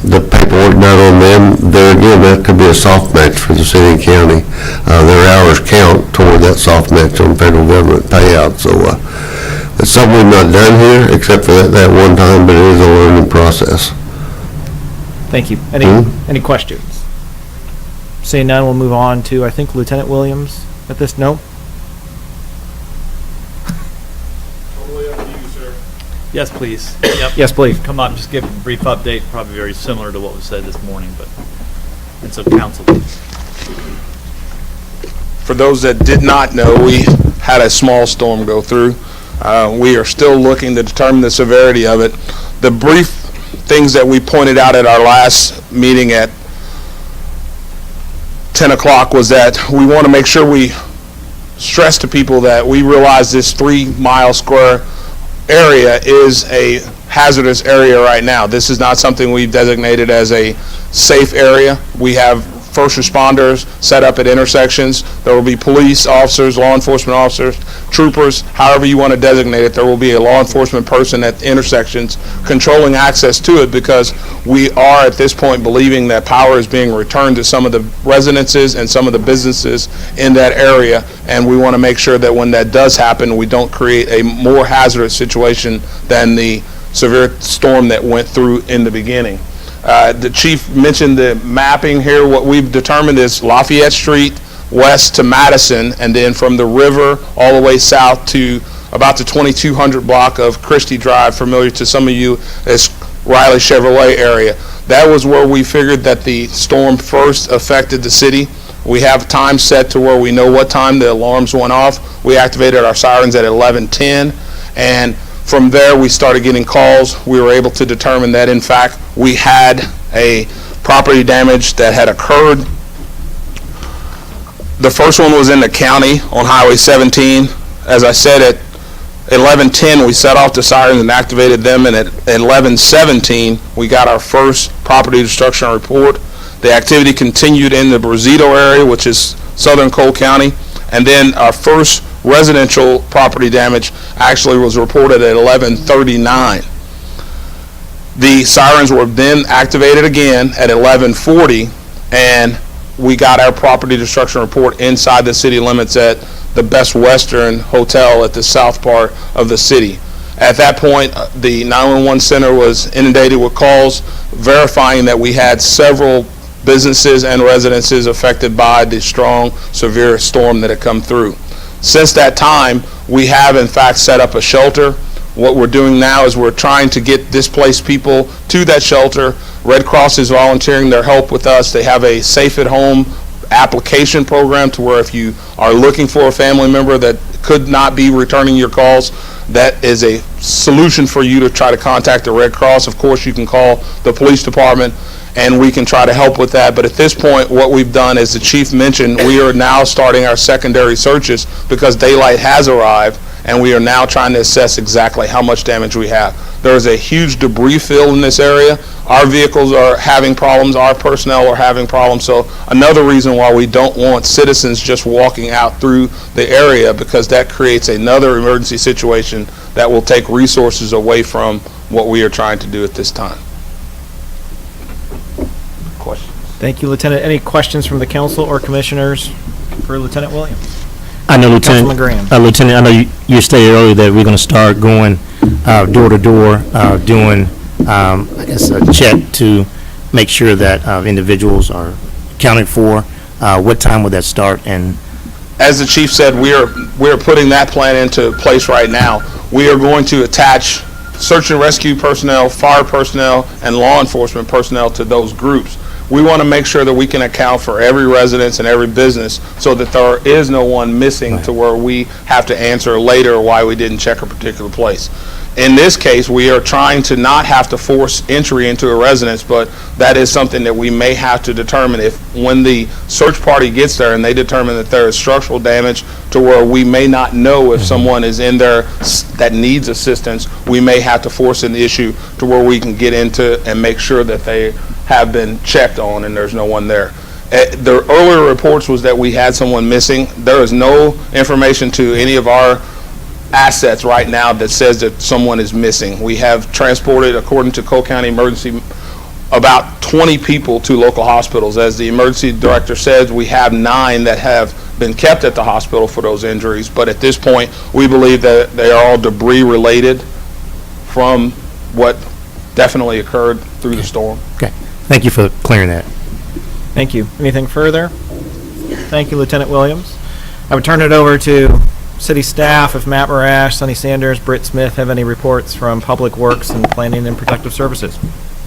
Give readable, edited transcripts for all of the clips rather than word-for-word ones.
the paperwork done on them, there again, that could be a soft match for the city and county. Their hours count toward that soft match on federal government payout. So it's something we've not done here except for that one time, but it is a learning process. Thank you. Any questions? Seeing none, we'll move on to, I think, Lieutenant Williams at this. No? Totally up to you, sir. Yes, please. Yep. Yes, please. Come up, just give a brief update, probably very similar to what was said this morning, but it's a council. For those that did not know, we had a small storm go through. We are still looking to determine the severity of it. The brief things that we pointed out at our last meeting at 10 o'clock was that we want to make sure we stress to people that we realize this 3-mile square area is a hazardous area right now. This is not something we've designated as a safe area. We have first responders set up at intersections. There will be police officers, law enforcement officers, troopers, however you want to designate it. There will be a law enforcement person at intersections controlling access to it, because we are at this point believing that power is being returned to some of the residences and some of the businesses in that area, and we want to make sure that when that does happen, we don't create a more hazardous situation than the severe storm that went through in the beginning. The chief mentioned the mapping here. What we've determined is Lafayette Street west to Madison, and then from the river all the way south to about the 2200 block of Christie Drive, familiar to some of you as Riley Chevrolet area. That was where we figured that the storm first affected the city. We have time set to where we know what time the alarms went off. We activated our sirens at 11:10, and from there, we started getting calls. We were able to determine that, in fact, we had a property damage that had occurred. The first one was in the county on Highway 17. As I said, at 11:10, we set off the sirens and activated them, and at 11:17, we got our first property destruction report. The activity continued in the Brazito area, which is southern Cole County, and then our first residential property damage actually was reported at 11:39. The sirens were then activated again at 11:40, and we got our property destruction report inside the city limits at the Best Western Hotel at the south part of the city. At that point, the 911 center was inundated with calls verifying that we had several businesses and residences affected by the strong, severe storm that had come through. Since that time, we have in fact set up a shelter. What we're doing now is we're trying to get displaced people to that shelter. Red Cross is volunteering their help with us. They have a Safe at Home application program to where if you are looking for a family member that could not be returning your calls, that is a solution for you to try to contact the Red Cross. Of course, you can call the police department and we can try to help with that. But at this point, what we've done, as the chief mentioned, we are now starting our secondary searches because daylight has arrived, and we are now trying to assess exactly how much damage we have. There is a huge debris field in this area. Our vehicles are having problems. Our personnel are having problems. So another reason why we don't want citizens just walking out through the area, because that creates another emergency situation that will take resources away from what we are trying to do at this time. Questions? Thank you, Lieutenant. Any questions from the council or commissioners for Lieutenant Williams? I know, Councilman Graham. Lieutenant, I know you stated earlier that we're going to start going door to door, doing, I guess, a check to make sure that individuals are accounted for. What time would that start? And as the chief said, we are putting that plan into place right now. We are going to attach search and rescue personnel, fire personnel, and law enforcement personnel to those groups. We want to make sure that we can account for every residence and every business so that there is no one missing to where we have to answer later why we didn't check a particular place. In this case, we are trying to not have to force entry into a residence, but that is something that we may have to determine if when the search party gets there and they determine that there is structural damage to where we may not know if someone is in there that needs assistance, we may have to force an issue to where we can get into and make sure that they have been checked on and there's no one there. The earlier reports was that we had someone missing. There is no information to any of our assets right now that says that someone is missing. We have transported, according to Cole County Emergency, about 20 people to local hospitals. As the emergency director says, we have 9 that have been kept at the hospital for those injuries, but at this point, we believe that they are all debris related from what definitely occurred through the storm. Okay, thank you for clearing that. Thank you. Anything further? Thank you, Lieutenant Williams. I would turn it over to city staff if Matt Marash, Sonny Sanders, Britt Smith have any reports from Public Works and Planning and Protective Services.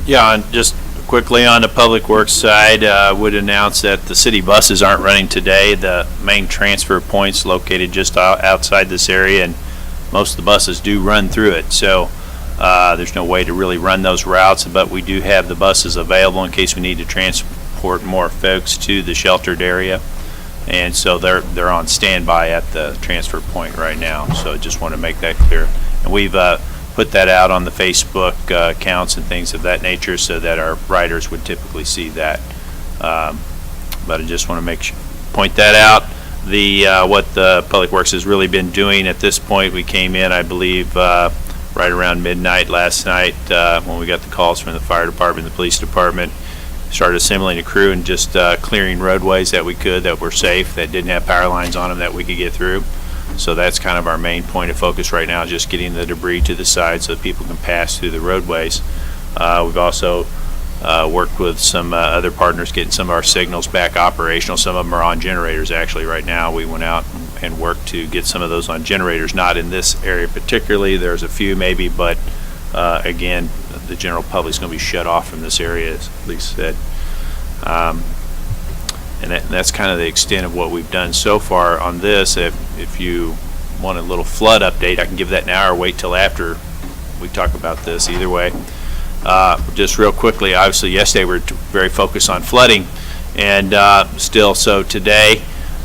Yeah, and just quickly on the Public Works side, would announce that the city buses aren't running today. The main transfer point's located just outside this area, and most of the buses do run through it. So there's no way to really run those routes, but we do have the buses available in case we need to transport more folks to the sheltered area. And so they're on standby at the transfer point right now. So just want to make that clear. And we've put that out on the Facebook accounts and things of that nature so that our riders would typically see that. But I just want to point that out. What the Public Works has really been doing at this point, we came in, I believe, right around midnight last night when we got the calls from the fire department, the police department. Started assembling a crew and just clearing roadways that we could, that were safe, that didn't have power lines on them, that we could get through. So that's kind of our main point of focus right now, just getting the debris to the side so that people can pass through the roadways. We've also worked with some other partners, getting some of our signals back operational. Some of them are on generators actually right now. We went out and worked to get some of those on generators, not in this area particularly. There's a few maybe, but again, the general public's going to be shut off from this area, as Lisa said. And that's kind of the extent of what we've done so far on this. If you want a little flood update, I can give that now or wait till after we talk about this. Either way. Just real quickly, obviously yesterday we were very focused on flooding, and still so today,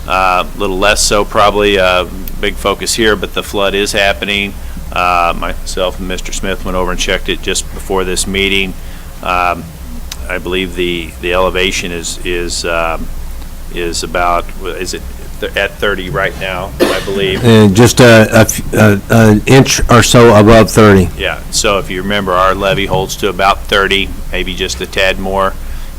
a little less so probably, big focus here, but the flood is happening. Myself and Mr. Smith went over and checked it just before this meeting. I believe the elevation is about, is it at 30 right now, I believe. Just an inch or so above 30. Yeah, so if you remember, our levee holds to about 30, maybe just a tad more.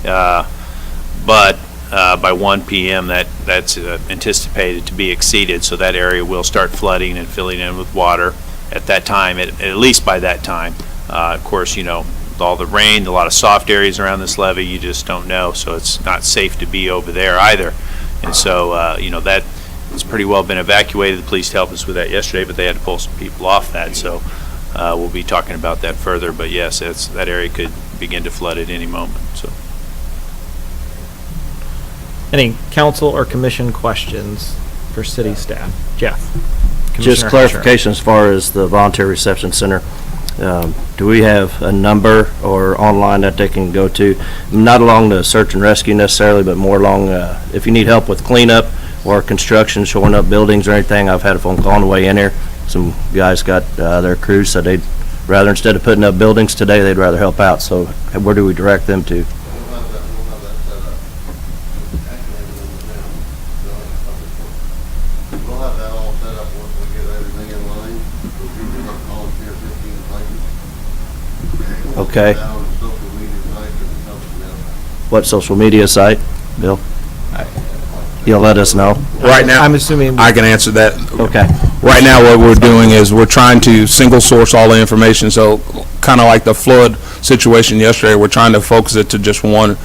But by 1 p.m., that's anticipated to be exceeded, so that area will start flooding and filling in with water at that time, at least by that time. Of course, you know, with all the rain, a lot of soft areas around this levee, you just don't know, so it's not safe to be over there either. And so, you know, that has pretty well been evacuated. The police helped us with that yesterday, but they had to pull some people off that, so we'll be talking about that further. But yes, that area could begin to flood at any moment. So, Any council or commission questions for city staff? Jeff? Just Commissioner clarification as far as the volunteer reception center. Do we have a number or online that they can go to? Not along the search and rescue necessarily, but more along if you need help with cleanup or construction, shoring up buildings or anything. I've had a phone call on the way in here. Some guys got their crews, so they'd rather, instead of putting up buildings today, they'd rather help out. So where do we direct them to? We'll have that all set up once we get everything in line. We're not calling 10 or 15 places. Okay. Down on the social media site and something else. What social media site, Bill? You'll let us know? Right now, I'm assuming. I can answer that. Okay. Right now, what we're doing is we're trying to single source all the information. So kind of like the flood situation yesterday, we're trying to focus it to just one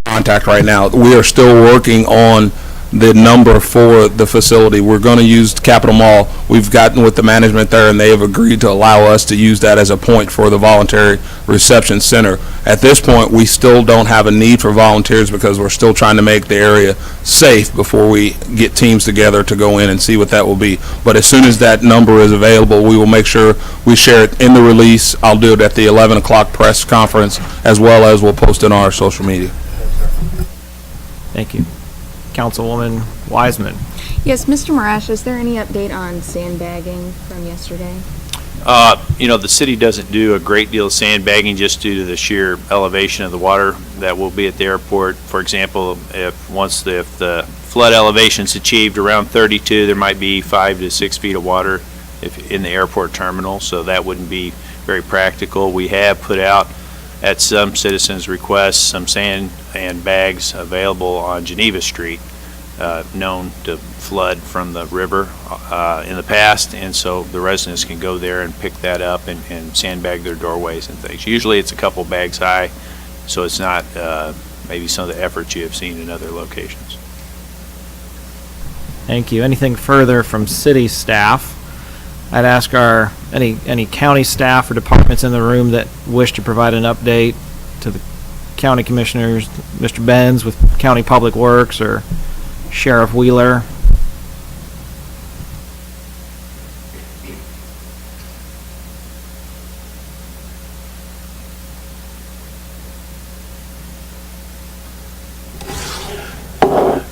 contact right now. We are still working on the number for the facility. We're going to use Capitol Mall. We've gotten with the management there, and they have agreed to allow us to use that as a point for the voluntary reception center. At this point, we still don't have a need for volunteers because we're still trying to make the area safe before we get teams together to go in and see what that will be. But as soon as that number is available, we will make sure we share it in the release. I'll do it at the 11 o'clock press conference, as well as we'll post it on our social media. Thank you. Councilwoman Wiseman. Yes, Mr. Marash, is there any update on sandbagging from yesterday? You know, the city doesn't do a great deal of sandbagging just due to the sheer elevation of the water that will be at the airport. For example, if the flood elevation's achieved around 32, there might be 5 to 6 feet of water. in the airport terminal, so that wouldn't be very practical. We have put out, at some citizens' requests, some sand and bags available on Geneva Street, known to flood from the river in the past, and so the residents can go there and pick that up and sandbag their doorways and things. Usually it's a couple bags high, so it's not maybe some of the efforts you have seen in other locations. Thank you. Anything further from city staff? I'd ask any county staff or departments in the room that wish to provide an update to the county commissioners, Mr. Benz with County Public Works or Sheriff Wheeler.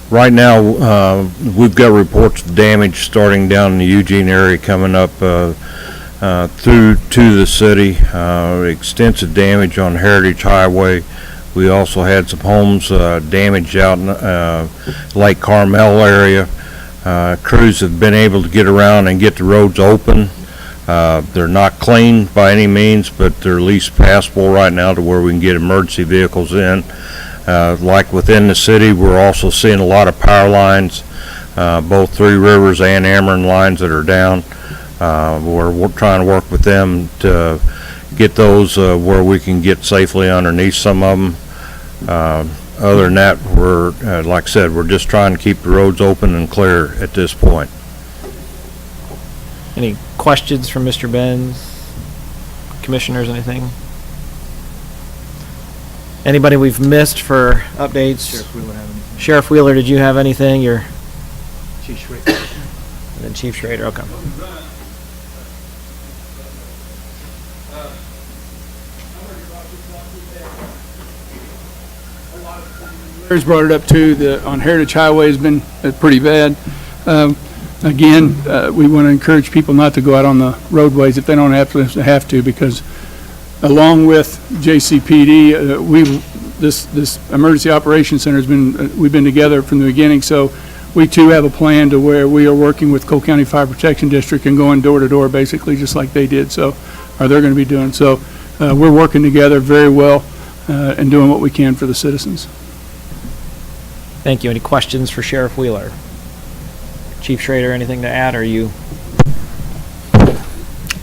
Right now, we've got reports of damage starting down in the Eugene area coming up through to the city. Extensive damage on Heritage Highway. We also had some homes damaged out in Lake Carmel area. Crews have been able to get around and get the roads open. They're not clean by any means, but they're at least passable right now to where we can get emergency vehicles in. Like within the city, we're also seeing a lot of power lines, both Three Rivers and Ameren lines that are down. We're trying to work with them to get those where we can get safely underneath some of them. Other than that, we're, like I said, we're just trying to keep the roads open and clear at this point. Any questions from Mr. Benz? Commissioners, anything? Anybody we've missed for updates? Sheriff Wheeler have anything? Sheriff Wheeler, did you have anything? Chief Schrader. And then Chief Schrader, okay. Larry's brought it up too, on Heritage Highway has been pretty bad. Again, we want to encourage people not to go out on the roadways if they don't have to, because along with JCPD, this Emergency Operations Center has been, we've been together from the beginning, so we too have a plan to where we are working with Cole County Fire Protection District and going door to door basically just like they did, so, or they're going to be doing. So we're working together very well and doing what we can for the citizens. Thank you. Any questions for Sheriff Wheeler? Chief Schrader, anything to add, or you?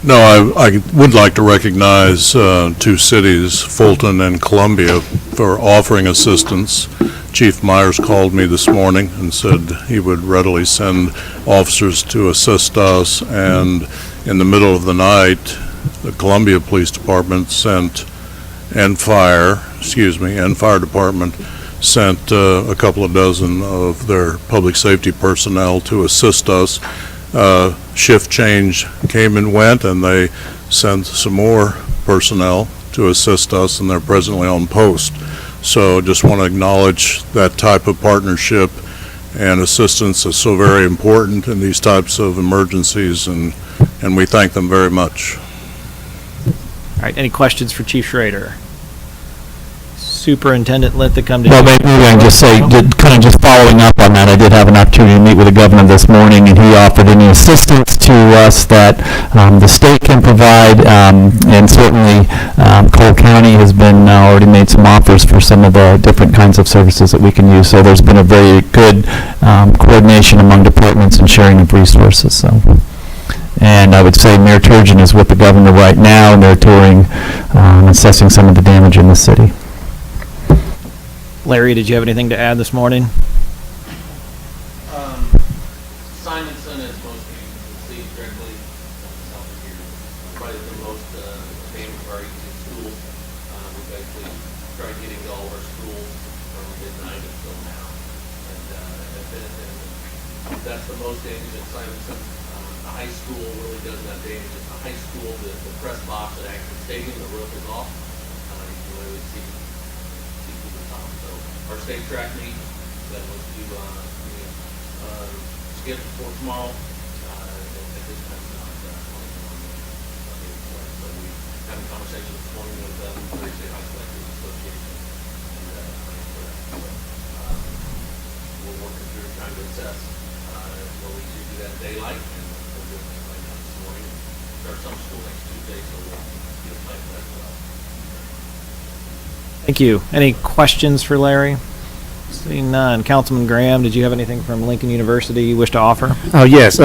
No, I would like to recognize two cities, Fulton and Columbia, for offering assistance. Chief Myers called me this morning and said he would readily send officers to assist us, and in the middle of the night, the Columbia Police Department sent, and Fire Department sent a couple of dozen of their public safety personnel to assist us. Shift change came and went, and they sent some more personnel to assist us, and they're presently on post. So just want to acknowledge that type of partnership and assistance is so very important in these types of emergencies, and we thank them very much. All right, any questions for Chief Schrader? Superintendent Linthicum. Well, maybe I can just say, kind of just following up on that, I did have an opportunity to meet with the governor this morning, and he offered any assistance to us that the state can provide, and certainly Cole County has been already made some offers for some of the different kinds of services that we can use. So there's been a very good coordination among departments and sharing of resources. So. And I would say Mayor Turgeon is with the governor right now, and they're touring, assessing some of the damage in the city. Larry, did you have anything to add this morning? Simonson is mostly received directly south of here. Probably the most damage of our 18 schools. We basically tried getting to all of our schools from midnight until now. And that's the most damage at Simonson. The high school really doesn't have damage. At the high school, the press box at Acton Stadium, the roof is off. You can literally see through the top. So our state track meet that was due scheduled for tomorrow. At this time, it's not so we had a conversation this morning with the Missouri State High School Athletic Association, and planning for that. So we're working through trying to assess where we should do that daylight, and we're doing that right now this morning. start some school next Tuesday, so we'll get a plan for that as well. Thank you. Any questions for Larry? Seeing none. Councilman Graham, did you have anything from Lincoln University you wish to offer? Oh, yes,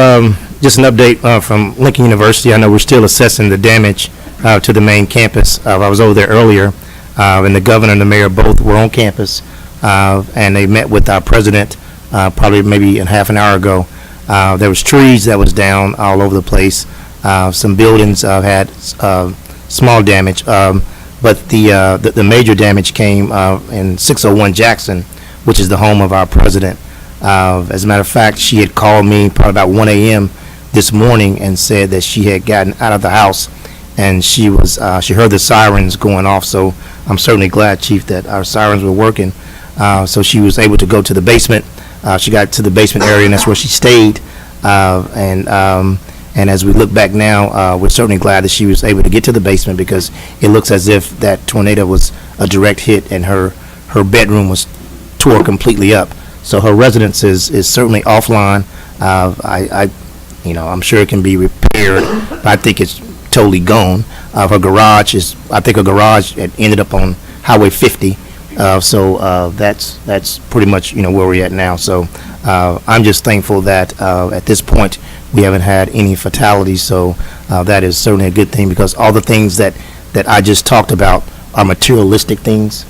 just an update from Lincoln University. I know we're still assessing the damage to the main campus. I was over there earlier, and the governor and the mayor both were on campus, and they met with our president probably maybe a half an hour ago. There was trees that was down all over the place. Some buildings had small damage, but the major damage came in 601 Jackson, which is the home of our president. As a matter of fact, she had called me probably about 1 a.m. this morning and said that she had gotten out of the house and she heard the sirens going off. So I'm certainly glad, Chief, that our sirens were working. So she was able to go to the basement. She got to the basement area, and that's where she stayed. And as we look back now, we're certainly glad that she was able to get to the basement, because it looks as if that tornado was a direct hit and her bedroom was tore completely up. So her residence is certainly offline. I'm sure it can be repaired, but I think it's totally gone. Her garage had ended up on Highway 50. So that's pretty much, where we're at now. So I'm just thankful that at this point we haven't had any fatalities. So that is certainly a good thing, because all the things that I just talked about are materialistic things.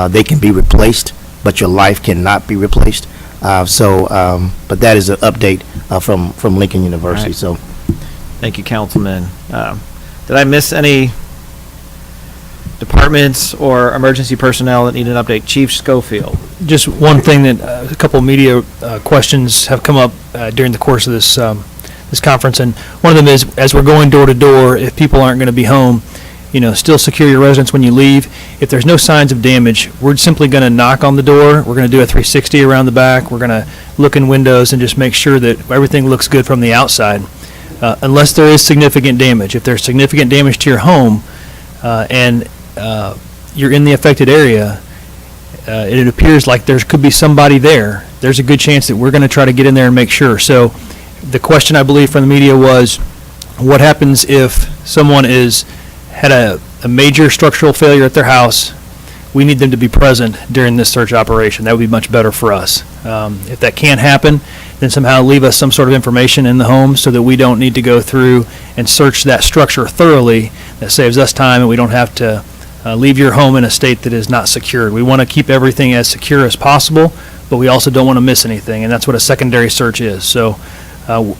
They can be replaced, but your life cannot be replaced. But that is an update from Lincoln University. Right. So Thank you, Councilman. Did I miss any departments or emergency personnel that need an update? Chief Schofield. Just one thing that a couple of media questions have come up during the course of this conference, and one of them is, as we're going door to door, if people aren't going to be home, still secure your residence when you leave. If there's no signs of damage, we're simply going to knock on the door. We're going to do a 360 around the back. We're going to look in windows and just make sure that everything looks good from the outside. Unless there is significant damage. If there's significant damage to your home and you're in the affected area, it appears like there could be somebody there, there's a good chance that we're going to try to get in there and make sure. So the question, I believe, from the media was, what happens if someone had a major structural failure at their house? We need them to be present during this search operation. That would be much better for us. If that can't happen, then somehow leave us some sort of information in the home so that we don't need to go through and search that structure thoroughly. That saves us time, and we don't have to leave your home in a state that is not secured. We want to keep everything as secure as possible, but we also don't want to miss anything, and that's what a secondary search is. So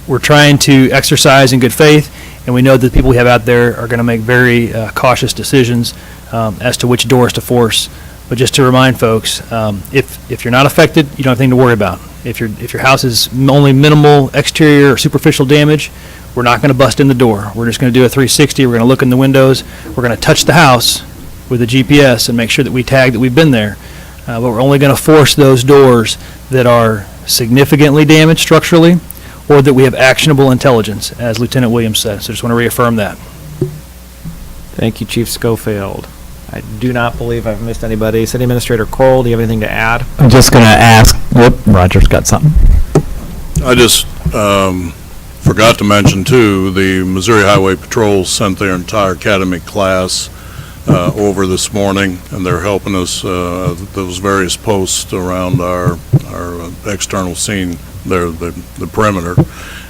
we're trying to exercise in good faith, and we know that the people we have out there are going to make very cautious decisions as to which doors to force. But just to remind folks, if you're not affected, you don't have anything to worry about. If your house is only minimal exterior or superficial damage, we're not going to bust in the door. We're just going to do a 360. We're going to look in the windows. We're going to touch the house with a GPS and make sure that we tag that we've been there. But we're only going to force those doors that are significantly damaged structurally, or that we have actionable intelligence, as Lieutenant Williams said. So just want to reaffirm that. Thank you, Chief Schofield. I do not believe I've missed anybody. City Administrator Cole, do you have anything to add? I'm just going to ask, Roger's got something. I just forgot to mention, too, the Missouri Highway Patrol sent their entire academy class over this morning, and they're helping us, those various posts around our external scene there, the perimeter.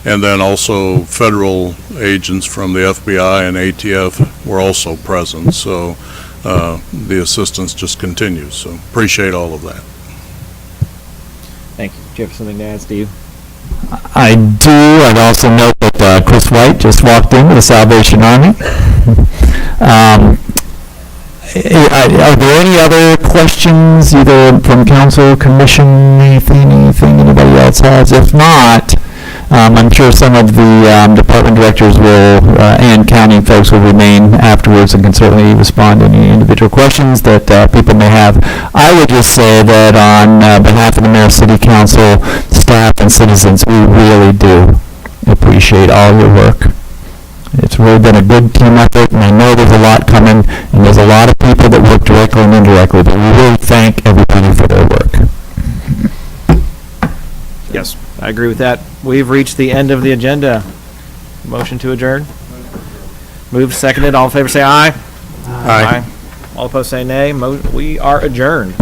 And then also federal agents from the FBI and ATF were also present, so the assistance just continues. So appreciate all of that. Thank you. Do you have something to add, Steve? I do. I'd also note that Chris White just walked in with the Salvation Army. Are there any other questions, either from council, commission, anything anybody else has? If not, I'm sure some of the department directors and county folks will remain afterwards and can certainly respond to any individual questions that people may have. I would just say that on behalf of the mayor, city council, staff, and citizens, we really do appreciate all your work. It's really been a good team effort, and I know there's a lot coming, and there's a lot of people that work directly and indirectly, but we really thank everybody for their work. Yes, I agree with that. We've reached the end of the agenda. Motion to adjourn? Moved, seconded, all in favor say aye. Aye. All opposed say nay. We are adjourned.